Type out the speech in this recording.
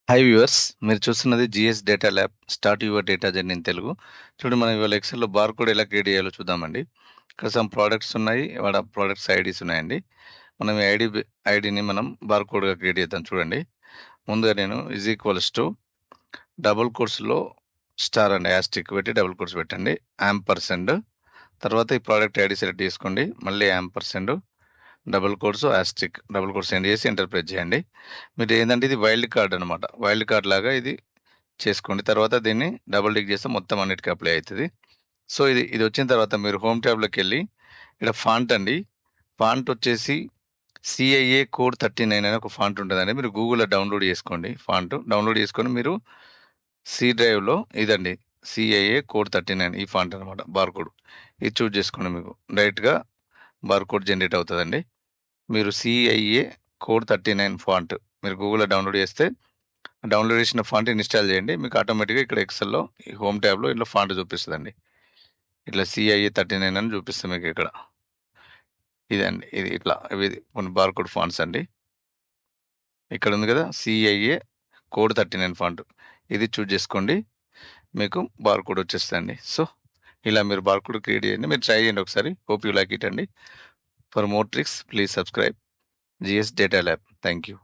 Hi viewers, మీరు చూస్తున్నది GS data lab start your data journey in Telugu. చూడండి, మనం ఇవాళ ఎక్సెల్‌లో బార్‌కోడ్ ఎలా క్రియేట్ చేయాలో చూద్దామండి. ఇక్కడ సమ్ ప్రొడక్ట్స్ ఉన్నాయి. వాడ ప్రొడక్ట్స్ ఐడీస్ ఉన్నాయండి. మనం ఈ ఐడీని మనం బార్‌కోడ్‌గా క్రియేట్ చేద్దాం చూడండి. ముందుగా నేను ఈజ్ ఈక్వల్స్ టు డబుల్ కోట్స్‌లో స్టార్ అండి యాస్టిక్ పెట్టి డబుల్ కోట్స్ పెట్టండి. యాంపర్సండ్ తర్వాత ఈ ప్రోడక్ట్ ఐడీ సెలెక్ట్ చేసుకోండి. మళ్ళీ ampersand double quotes asterisk double quotes send చేసి ఎంటర్ ప్రెస్ చేయండి. మీరు ఏందంటే ఇది వైల్డ్ కార్డ్ అనమాట. వైల్డ్ కార్డ్ లాగా ఇది చేసుకోండి. తర్వాత దీన్ని డబుల్ టిక్ చేస్తే మొత్తం అన్నిటికి అప్లై అవుతది. సో, ఇది వచ్చిన తర్వాత మీరు హోమ్ ట్యాబ్‌లోకెళ్ళి ఇక్కడ ఫాంట్ అండి. ఫాంట్ వచ్చేసి సీఐఏ కోడ్ 39 అని ఒక ఫాంట్ ఉంటదండి. మీరు గూగుల్‌లో డౌన్‌లోడ్ చేసుకోండి ఫాంట్. డౌన్‌లోడ్ చేసుకొని మీరు సి డ్రైవ్‌లో ఇదండి సీఐఏ కోడ్ 39 ఈ ఫాంట్ అనమాట బార్‌కోడ్. ఇది చూజ్ చేసుకోండి మీకు. డైరెక్ట్‌గా బార్‌కోడ్ జనరేట్ అవుతదండి. మీరు సీఐఏ కోడ్ 39 ఫాంట్ మీరు గూగుల్‌లో డౌన్‌లోడ్ చేస్తే డౌన్‌లోడ్ చేసిన ఫాంట్ ఇన్‌స్టాల్ చేయండి. మీకు ఆటోమేటిక్‌గా ఇక్కడ ఎక్సెల్‌లో ఈ హోమ్ ట్యాబ్‌లో ఇట్లా ఫాంట్ చూపిస్తదండి. ఇట్లా సీఐఏ 39 అని చూపిస్తుంది మీకిక్కడ. ఇదండి. ఇది ఇట్లా ఇవి కొన్ని బార్‌కోడ్ ఫాంట్స్ అండి. ఇక్కడ ఉంది కదా! CIA code 39 font. ఇది చూజ్ చేసుకోండి. మీకు బార్‌కోడ్ వచ్చేస్తదండి. సో, ఇలా మీరు బార్‌కోడ్ క్రియేట్ చేయండి. మీరు ట్రై చేయండి ఒకసారి. హోప్ యూ లైక్ ఇట్ అండి. For more tricks please subscribe GS data lab. Thank you.